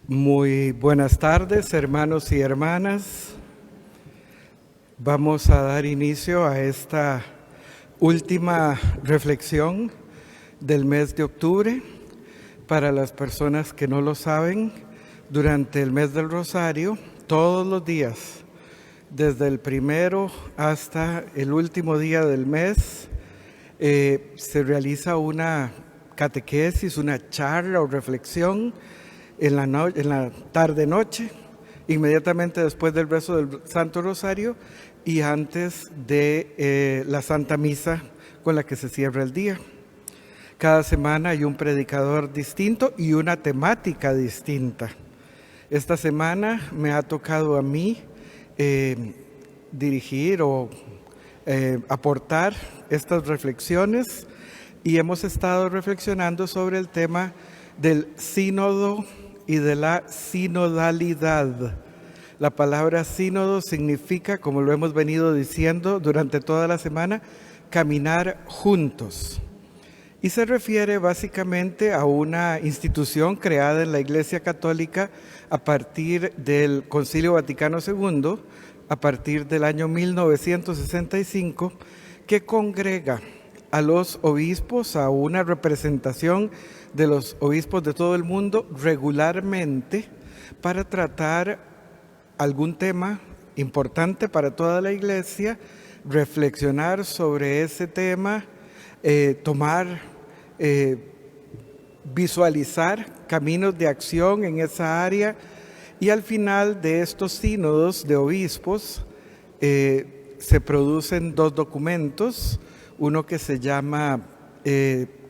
Muy buenas tardes, hermanos y hermanas. Vamos a dar inicio a esta última reflexión del mes de octubre. Para las personas que no lo saben, durante el mes del Rosario, todos los días, desde el primero hasta el último día del mes, se realiza una catequesis, una charla o reflexión en la tarde-noche, inmediatamente después del rezo del Santo Rosario y antes de la Santa Misa con la que se cierra el día. Cada semana hay un predicador distinto y una temática distinta. Esta semana me ha tocado a mí dirigir o aportar estas reflexiones y hemos estado reflexionando sobre el tema del sínodo y de la sinodalidad. La palabra sínodo significa, como lo hemos venido diciendo durante toda la semana, caminar juntos. Y se refiere básicamente a una institución creada en la Iglesia Católica a partir del Concilio Vaticano II, a partir del año 1965, que congrega a los obispos, a una representación de los obispos de todo el mundo regularmente para tratar algún tema importante para toda la Iglesia, reflexionar sobre ese tema, visualizar caminos de acción en esa área y al final de estos sínodos de obispos se producen dos documentos, uno que se llama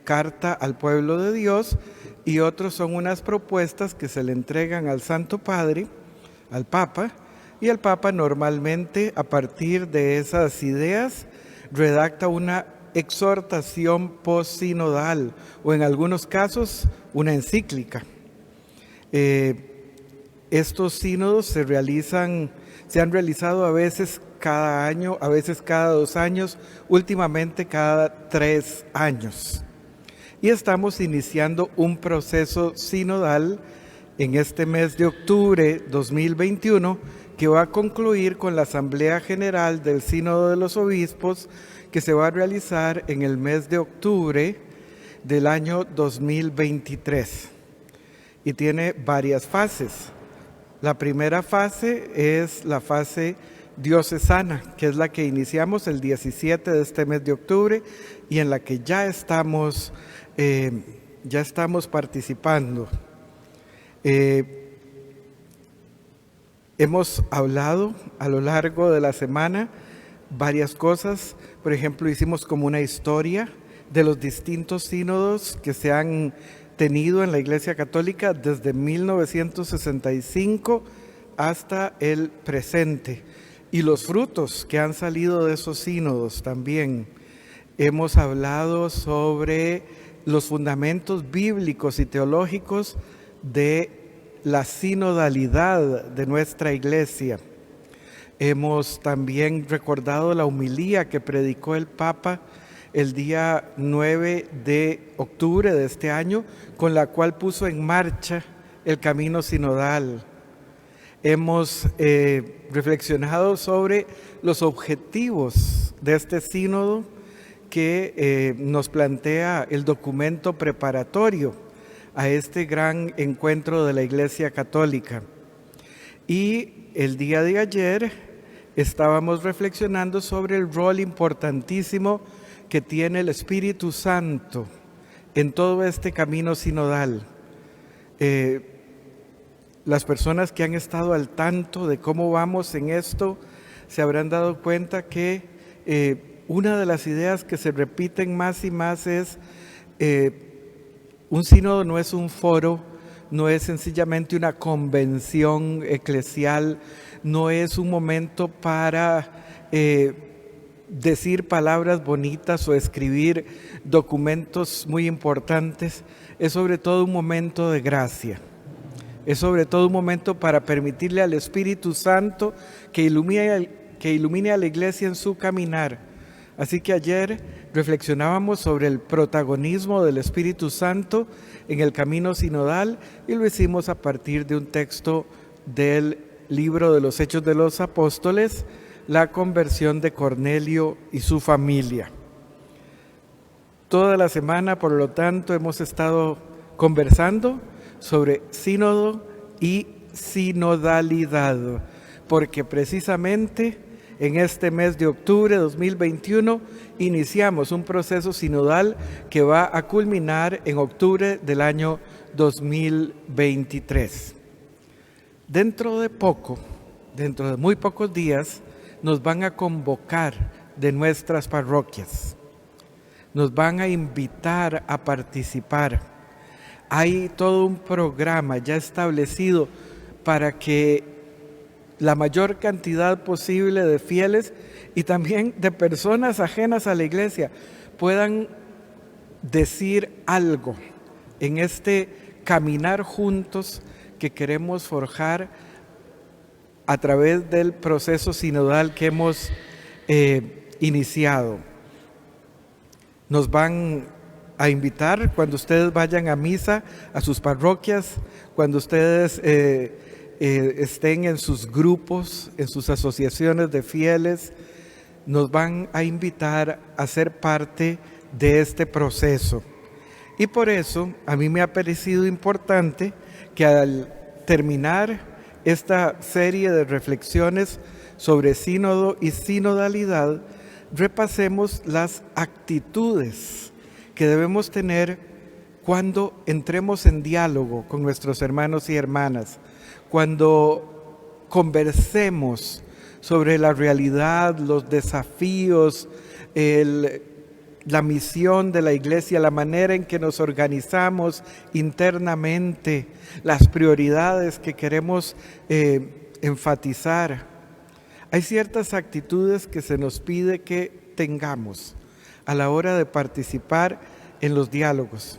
Carta al Pueblo de Dios y otros son unas propuestas que se le entregan al Santo Padre, al Papa, y el Papa normalmente a partir de esas ideas redacta una exhortación postsinodal o en algunos casos una encíclica. Estos sínodos se han realizado a veces cada año, a veces cada 2 años, últimamente cada 3 años. Y estamos iniciando un proceso sinodal en este mes de octubre 2021 que va a concluir con la Asamblea General del Sínodo de los Obispos que se va a realizar en el mes de octubre del año 2023. Y tiene varias fases. La primera fase es la fase diocesana, que es la que iniciamos el 17 de este mes de octubre y en la que ya estamos participando. Hemos hablado a lo largo de la semana varias cosas. Por ejemplo, hicimos como una historia de los distintos sínodos que se han tenido en la Iglesia Católica desde 1965 hasta el presente y los frutos que han salido de esos sínodos también. Hemos hablado sobre los fundamentos bíblicos y teológicos de la sinodalidad de nuestra Iglesia. Hemos también recordado la homilía que predicó el Papa el día 9 de octubre de este año, con la cual puso en marcha el camino sinodal. Hemos reflexionado sobre los objetivos de este sínodo que nos plantea el documento preparatorio a este gran encuentro de la Iglesia Católica. Y el día de ayer estábamos reflexionando sobre el rol importantísimo que tiene el Espíritu Santo en todo este camino sinodal. Las personas que han estado al tanto de cómo vamos en esto se habrán dado cuenta que una de las ideas que se repiten más y más es un sínodo no es un foro, no es sencillamente una convención eclesial, no es un momento para decir palabras bonitas o escribir documentos muy importantes, es sobre todo un momento de gracia. Es sobre todo un momento para permitirle al Espíritu Santo que ilumine a la Iglesia en su caminar, Así que ayer reflexionábamos sobre el protagonismo del Espíritu Santo en el camino sinodal y lo hicimos a partir de un texto del libro de los Hechos de los Apóstoles, la conversión de Cornelio y su familia. Toda la semana, por lo tanto, hemos estado conversando sobre sínodo y sinodalidad, porque precisamente en este mes de octubre de 2021 iniciamos un proceso sinodal que va a culminar en octubre del año 2023. Dentro de muy pocos días, nos van a convocar de nuestras parroquias. Nos van a invitar a participar. Hay todo un programa ya establecido para que la mayor cantidad posible de fieles y también de personas ajenas a la iglesia puedan decir algo en este caminar juntos que queremos forjar a través del proceso sinodal que hemos iniciado. Nos van a invitar cuando ustedes vayan a misa a sus parroquias, cuando ustedes estén en sus grupos, en sus asociaciones de fieles, nos van a invitar a ser parte de este proceso. Y por eso a mí me ha parecido importante que al terminar esta serie de reflexiones sobre sínodo y sinodalidad, repasemos las actitudes que debemos tener cuando entremos en diálogo con nuestros hermanos y hermanas, cuando conversemos sobre la realidad, los desafíos, la misión de la iglesia, la manera en que nos organizamos internamente, las prioridades que queremos enfatizar. Hay ciertas actitudes que se nos pide que tengamos a la hora de participar en los diálogos.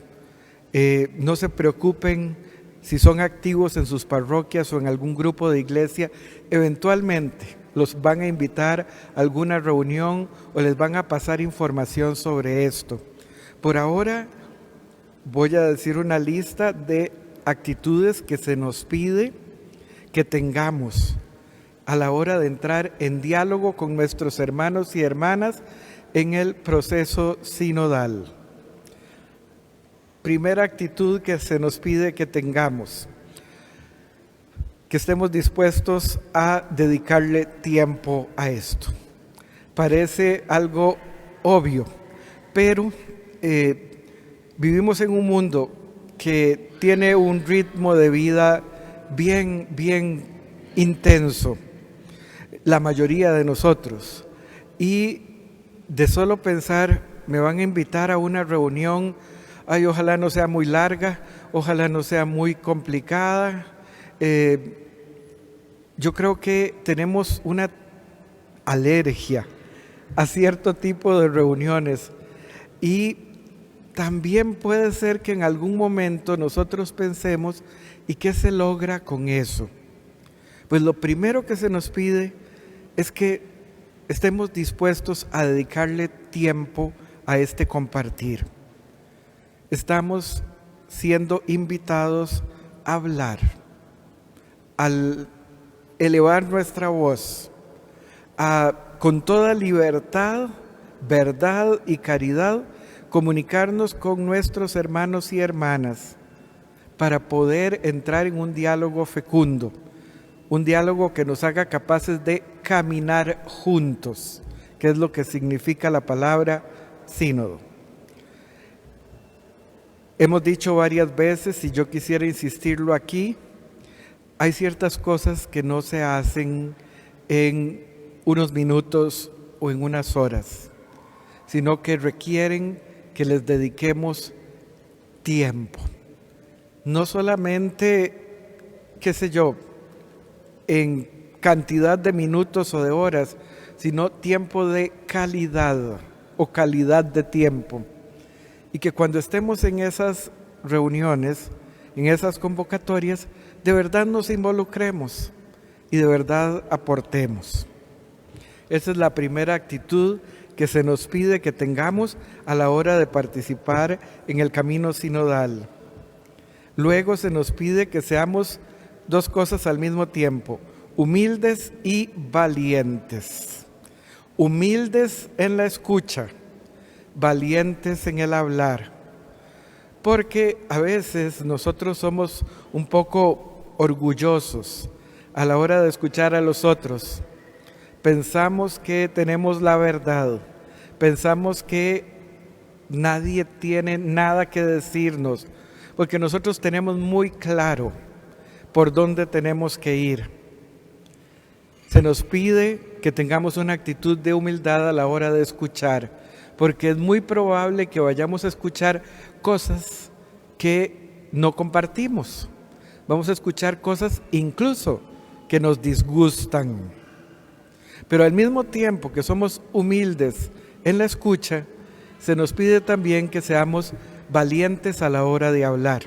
No se preocupen si son activos en sus parroquias o en algún grupo de iglesia, eventualmente los van a invitar a alguna reunión o les van a pasar información sobre esto. Por ahora voy a decir una lista de actitudes que se nos pide que tengamos a la hora de entrar en diálogo con nuestros hermanos y hermanas en el proceso sinodal. Primera actitud que se nos pide que tengamos, que estemos dispuestos a dedicarle tiempo a esto. Parece algo obvio, pero vivimos en un mundo que tiene un ritmo de vida bien intenso, la mayoría de nosotros, y de solo pensar, me van a invitar a una reunión, ay, ojalá no sea muy larga, ojalá no sea muy complicada. Yo creo que tenemos una alergia a cierto tipo de reuniones y también puede ser que en algún momento nosotros pensemos, ¿y qué se logra con eso? Pues lo primero que se nos pide es que estemos dispuestos a dedicarle tiempo a este compartir. Estamos siendo invitados a hablar, al elevar nuestra voz, a con toda libertad, verdad y caridad comunicarnos con nuestros hermanos y hermanas para poder entrar en un diálogo fecundo, un diálogo que nos haga capaces de caminar juntos, que es lo que significa la palabra sínodo. Hemos dicho varias veces, y yo quisiera insistirlo aquí, hay ciertas cosas que no se hacen en unos minutos o en unas horas, sino que requieren que les dediquemos tiempo. No solamente, qué sé yo, en cantidad de minutos o de horas, sino tiempo de calidad o calidad de tiempo. Y que cuando estemos en esas reuniones, en esas convocatorias, de verdad nos involucremos y de verdad aportemos. Esa es la primera actitud que se nos pide que tengamos a la hora de participar en el camino sinodal. Luego se nos pide que seamos dos cosas al mismo tiempo: humildes y valientes. Humildes en la escucha, valientes en el hablar. Porque a veces nosotros somos un poco orgullosos a la hora de escuchar a los otros. Pensamos que tenemos la verdad, pensamos que nadie tiene nada que decirnos, porque nosotros tenemos muy claro por dónde tenemos que ir. Se nos pide que tengamos una actitud de humildad a la hora de escuchar, porque es muy probable que vayamos a escuchar cosas que no compartimos. Vamos a escuchar cosas incluso que nos disgustan. Pero al mismo tiempo que somos humildes en la escucha, se nos pide también que seamos valientes a la hora de hablar.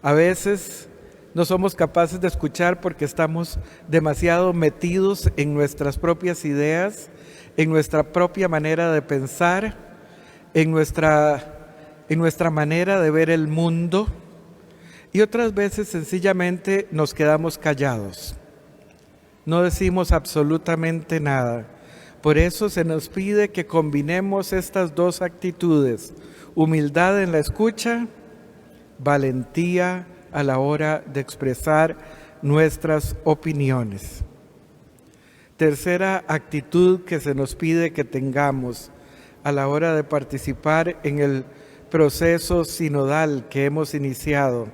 A veces no somos capaces de escuchar porque estamos demasiado metidos en nuestras propias ideas, en nuestra propia manera de pensar, en nuestra manera de ver el mundo, y otras veces sencillamente nos quedamos callados. No decimos absolutamente nada. Por eso se nos pide que combinemos estas dos actitudes: humildad en la escucha, valentía a la hora de expresar nuestras opiniones. Tercera actitud que se nos pide que tengamos a la hora de participar en el proceso sinodal que hemos iniciado: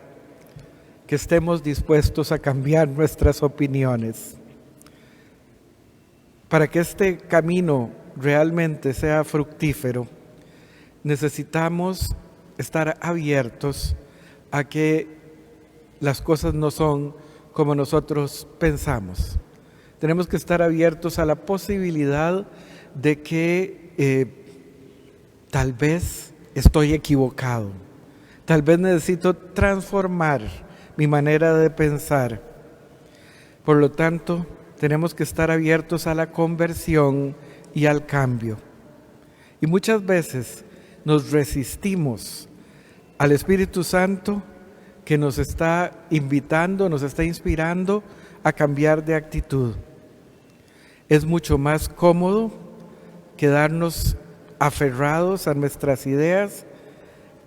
que estemos dispuestos a cambiar nuestras opiniones. Para que este camino realmente sea fructífero, necesitamos estar abiertos a que las cosas no son como nosotros pensamos. Tenemos que estar abiertos a la posibilidad de que tal vez estoy equivocado, tal vez necesito transformar mi manera de pensar. Por lo tanto, tenemos que estar abiertos a la conversión y al cambio. Y muchas veces nos resistimos al Espíritu Santo, que nos está invitando, nos está inspirando a cambiar de actitud. Es mucho más cómodo quedarnos aferrados a nuestras ideas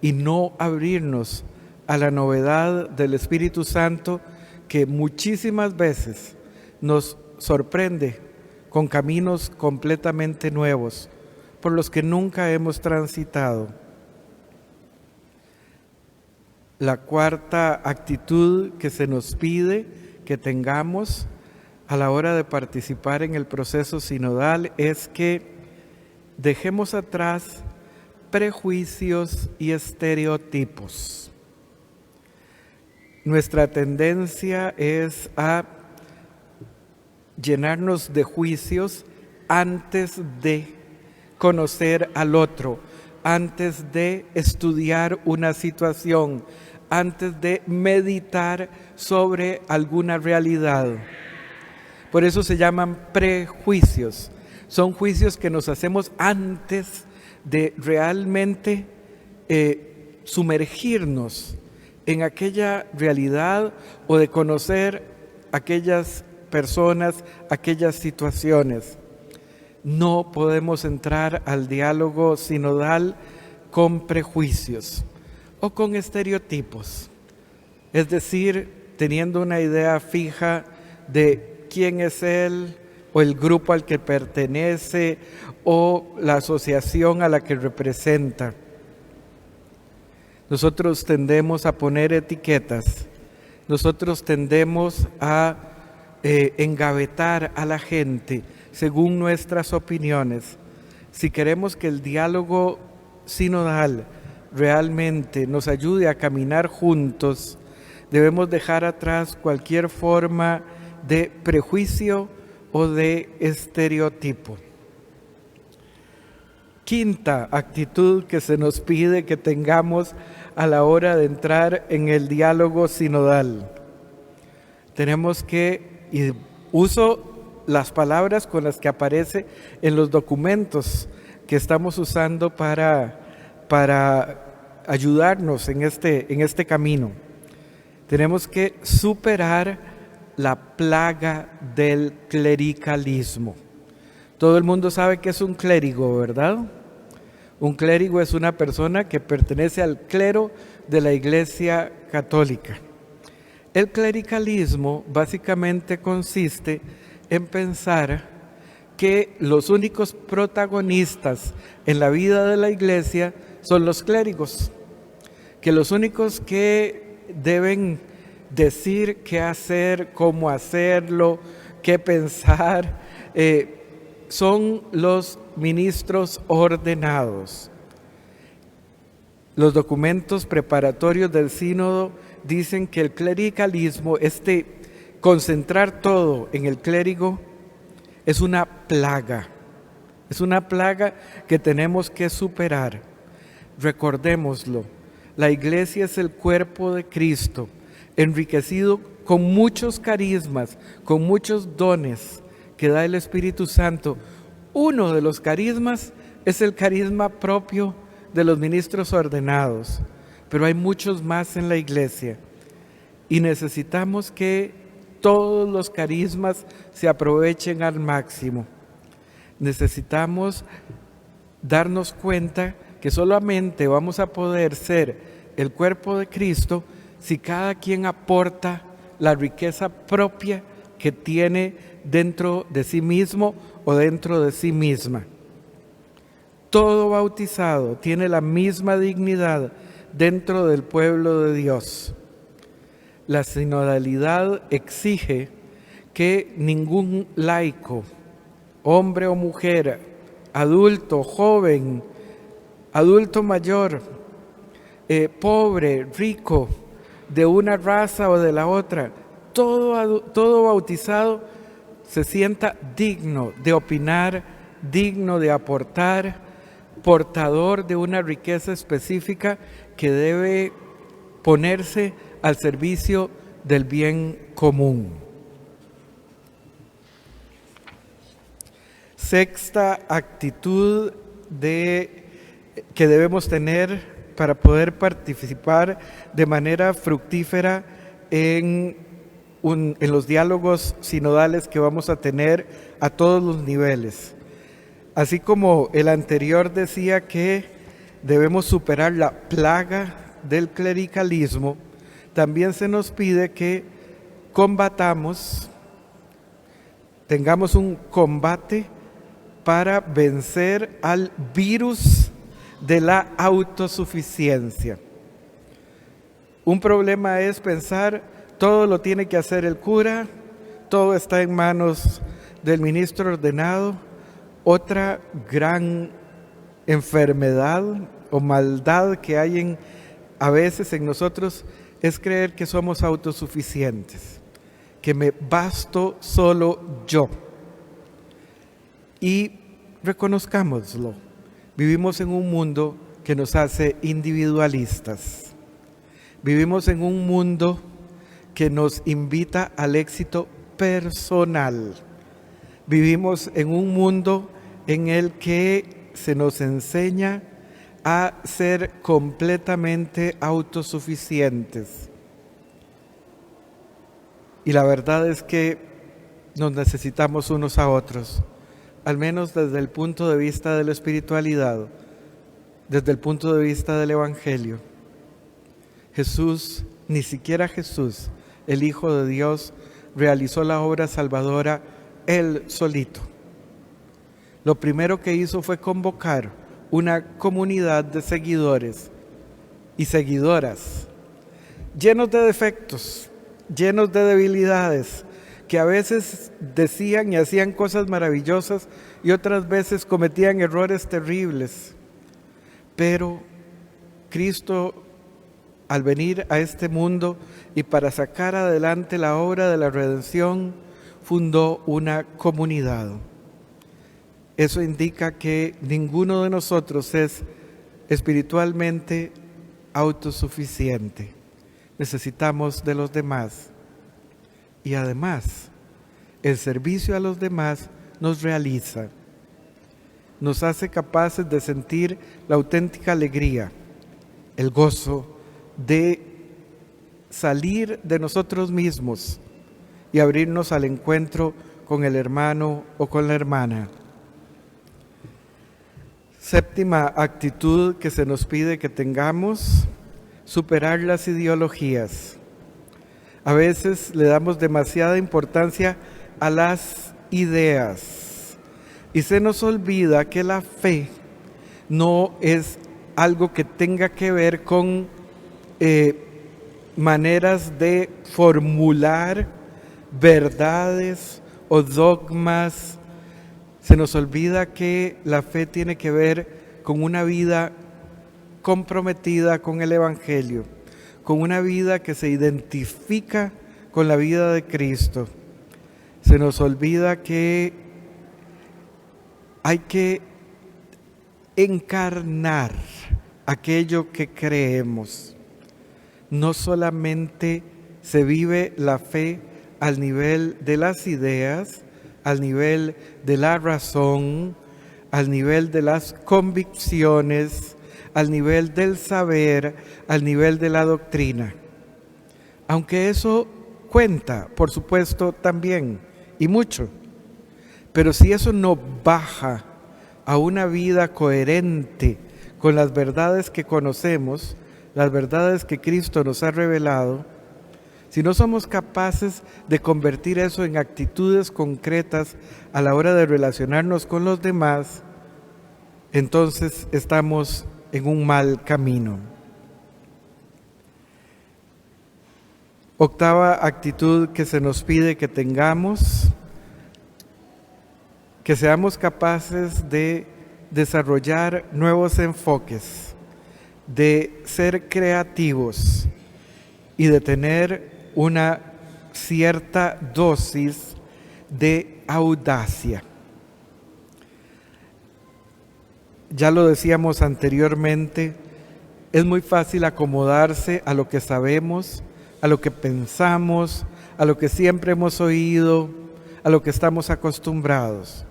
y no abrirnos a la novedad del Espíritu Santo, que muchísimas veces nos sorprende con caminos completamente nuevos por los que nunca hemos transitado. La cuarta actitud que se nos pide que tengamos a la hora de participar en el proceso sinodal es que dejemos atrás prejuicios y estereotipos. Nuestra tendencia es a llenarnos de juicios antes de conocer al otro, antes de estudiar una situación, antes de meditar sobre alguna realidad. Por eso se llaman prejuicios. Son juicios que nos hacemos antes de realmente sumergirnos en aquella realidad o de conocer aquellas personas, aquellas situaciones. No podemos entrar al diálogo sinodal con prejuicios o con estereotipos, es decir, teniendo una idea fija de quién es él o el grupo al que pertenece o la asociación a la que representa. Nosotros tendemos a poner etiquetas, nosotros tendemos a engavetar a la gente según nuestras opiniones. Si queremos que el diálogo sinodal realmente nos ayude a caminar juntos, debemos dejar atrás cualquier forma de prejuicio o de estereotipo. Quinta actitud que se nos pide que tengamos a la hora de entrar en el diálogo sinodal. Tenemos que, y uso las palabras con las que aparece en los documentos que estamos usando para ayudarnos en este camino. Tenemos que superar la plaga del clericalismo. Todo el mundo sabe que es un clérigo, ¿verdad? Un clérigo es una persona que pertenece al clero de la Iglesia Católica. El clericalismo básicamente consiste en pensar que los únicos protagonistas en la vida de la Iglesia son los clérigos, que los únicos que deben decir qué hacer, cómo hacerlo, qué pensar, son los ministros ordenados. Los documentos preparatorios del sínodo dicen que el clericalismo, concentrar todo en el clérigo, es una plaga que tenemos que superar. Recordémoslo, la iglesia es el cuerpo de Cristo, enriquecido con muchos carismas, con muchos dones que da el Espíritu Santo. Uno de los carismas es el carisma propio de los ministros ordenados, pero hay muchos más en la iglesia y necesitamos que todos los carismas se aprovechen al máximo. Necesitamos darnos cuenta que solamente vamos a poder ser el cuerpo de Cristo si cada quien aporta la riqueza propia que tiene dentro de sí mismo o dentro de sí misma. Todo bautizado tiene la misma dignidad dentro del pueblo de Dios. La sinodalidad exige que ningún laico, hombre o mujer, adulto, joven, adulto mayor, pobre, rico, de una raza o de la otra, todo bautizado se sienta digno de opinar, digno de aportar, portador de una riqueza específica que debe ponerse al servicio del bien común. Sexta actitud que debemos tener para poder participar de manera fructífera en los diálogos sinodales que vamos a tener a todos los niveles. Así como el anterior decía que debemos superar la plaga del clericalismo, también se nos pide que combatamos, tengamos un combate para vencer al virus de la autosuficiencia. Un problema es pensar todo lo tiene que hacer el cura, todo está en manos del ministro ordenado. Otra gran enfermedad o maldad que hay a veces en nosotros es creer que somos autosuficientes, que me basto solo yo. Y reconozcámoslo, vivimos en un mundo que nos hace individualistas. Vivimos en un mundo que nos invita al éxito personal. Vivimos en un mundo en el que se nos enseña a ser completamente autosuficientes. Y la verdad es que nos necesitamos unos a otros, al menos desde el punto de vista de la espiritualidad, desde el punto de vista del Evangelio. Jesús, ni siquiera Jesús, el Hijo de Dios, realizó la obra salvadora él solito. Lo primero que hizo fue convocar una comunidad de seguidores y seguidoras, llenos de defectos, llenos de debilidades, que a veces decían y hacían cosas maravillosas y otras veces cometían errores terribles. Pero Cristo, al venir a este mundo y para sacar adelante la obra de la redención, fundó una comunidad. Eso indica que ninguno de nosotros es espiritualmente autosuficiente. Necesitamos de los demás. Y además, El servicio a los demás nos realiza, nos hace capaces de sentir la auténtica alegría, el gozo de salir de nosotros mismos y abrirnos al encuentro con el hermano o con la hermana. Séptima actitud que se nos pide que tengamos: superar las ideologías. A veces le damos demasiada importancia a las ideas y se nos olvida que la fe no es algo que tenga que ver con maneras de formular verdades o dogmas. Se nos olvida que la fe tiene que ver con una vida comprometida con el Evangelio, con una vida que se identifica con la vida de Cristo. Se nos olvida que hay que encarnar aquello que creemos. No solamente se vive la fe al nivel de las ideas, al nivel de la razón, al nivel de las convicciones, al nivel del saber, al nivel de la doctrina. Aunque eso cuenta, por supuesto, también, y mucho. Pero si eso no baja a una vida coherente con las verdades que conocemos, las verdades que Cristo nos ha revelado, si no somos capaces de convertir eso en actitudes concretas a la hora de relacionarnos con los demás, entonces estamos en un mal camino. Octava actitud que se nos pide que tengamos: que seamos capaces de desarrollar nuevos enfoques, de ser creativos y de tener una cierta dosis de audacia. Ya lo decíamos anteriormente, es muy fácil acomodarse a lo que sabemos, a lo que pensamos, a lo que siempre hemos oído, a lo que estamos acostumbrados.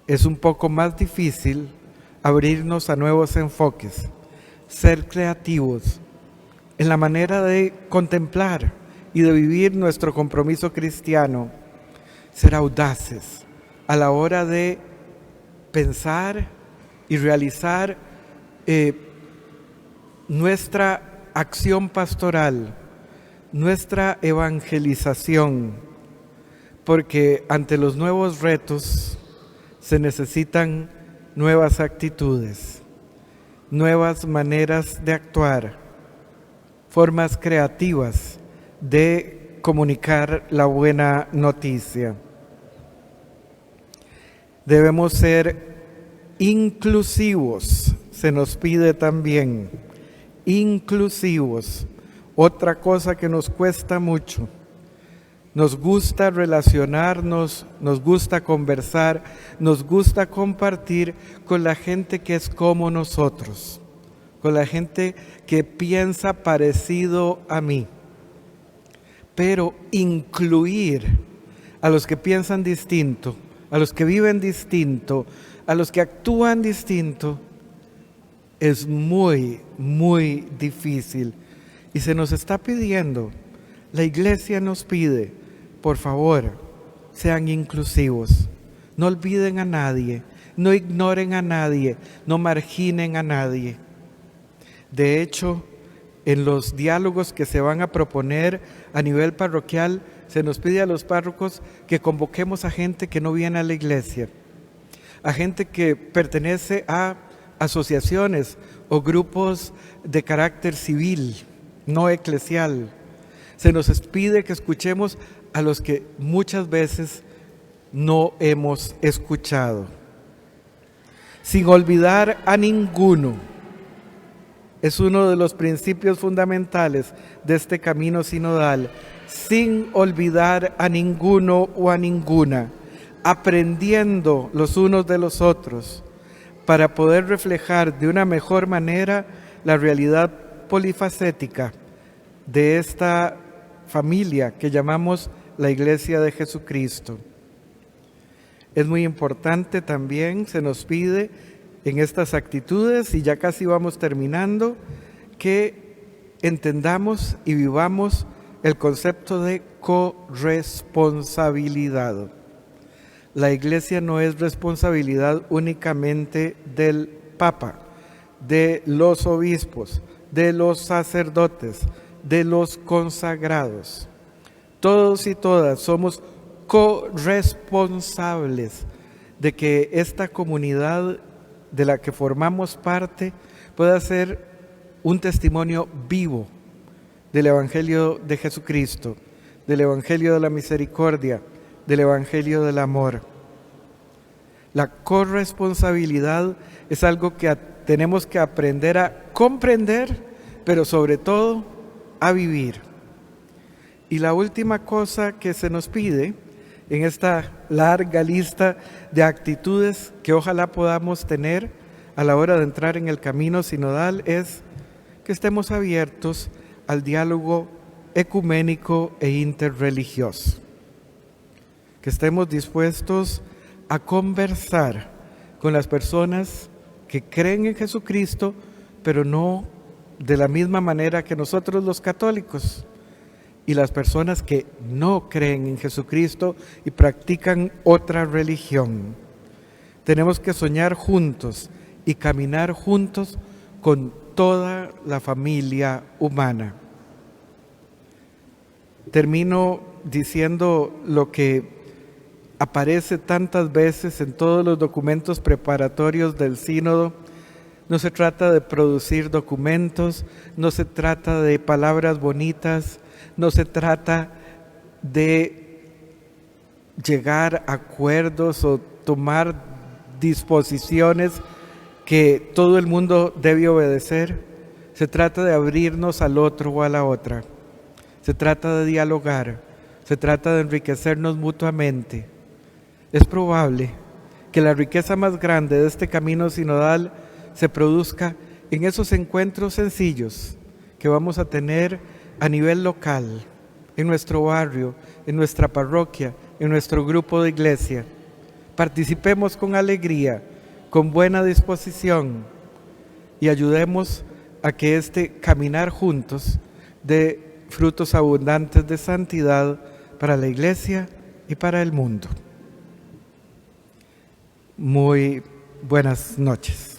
Es un poco más difícil abrirnos a nuevos enfoques, ser creativos en la manera de contemplar y de vivir nuestro compromiso cristiano, ser audaces a la hora de pensar y realizar nuestra acción pastoral, nuestra evangelización, porque ante los nuevos retos se necesitan nuevas actitudes, nuevas maneras de actuar, formas creativas de comunicar la buena noticia. Debemos ser inclusivos, se nos pide también, inclusivos. Otra cosa que nos cuesta mucho. Nos gusta relacionarnos, nos gusta conversar, nos gusta compartir con la gente que es como nosotros, con la gente que piensa parecido a mí. Pero incluir a los que piensan distinto, a los que viven distinto, a los que actúan distinto, es muy, muy difícil. Y se nos está pidiendo, la iglesia nos pide, por favor, sean inclusivos. No olviden a nadie, no ignoren a nadie, no marginen a nadie. De hecho, en los diálogos que se van a proponer a nivel parroquial, se nos pide a los párrocos que convoquemos a gente que no viene a la iglesia, a gente que pertenece a asociaciones o grupos de carácter civil, no eclesial. Se nos pide que escuchemos a los que muchas veces no hemos escuchado, sin olvidar a ninguno. Es uno de los principios fundamentales de este camino sinodal, sin olvidar a ninguno o a ninguna, aprendiendo los unos de los otros para poder reflejar de una mejor manera la realidad polifacética de esta familia que llamamos la Iglesia de Jesucristo. Es muy importante también, se nos pide en estas actitudes, y ya casi vamos terminando, que entendamos y vivamos el concepto de corresponsabilidad. La Iglesia no es responsabilidad únicamente del Papa, de los obispos, de los sacerdotes, de los consagrados. Todos y todas somos corresponsables de que esta comunidad de la que formamos parte pueda ser un testimonio vivo del Evangelio de Jesucristo, del Evangelio de la misericordia, del Evangelio del amor. La corresponsabilidad es algo que tenemos que aprender a comprender, pero sobre todo a vivir. Y la última cosa que se nos pide en esta larga lista de actitudes que ojalá podamos tener a la hora de entrar en el camino sinodal es que estemos abiertos al diálogo ecuménico e interreligioso, que estemos dispuestos a conversar con las personas que creen en Jesucristo, pero no de la misma manera que nosotros los católicos, y las personas que no creen en Jesucristo y practican otra religión. Tenemos que soñar juntos y caminar juntos con toda la familia humana. Termino diciendo lo que aparece tantas veces en todos los documentos preparatorios del sínodo. No se trata de producir documentos, no se trata de palabras bonitas, no se trata de llegar a acuerdos o tomar disposiciones que todo el mundo debe obedecer. Se trata de abrirnos al otro o a la otra. Se trata de dialogar, se trata de enriquecernos mutuamente. Es probable que la riqueza más grande de este camino sinodal se produzca en esos encuentros sencillos que vamos a tener a nivel local, en nuestro barrio, en nuestra parroquia, en nuestro grupo de iglesia. Participemos con alegría, con buena disposición y ayudemos a que este caminar juntos dé frutos abundantes de santidad para la iglesia y para el mundo. Muy buenas noches.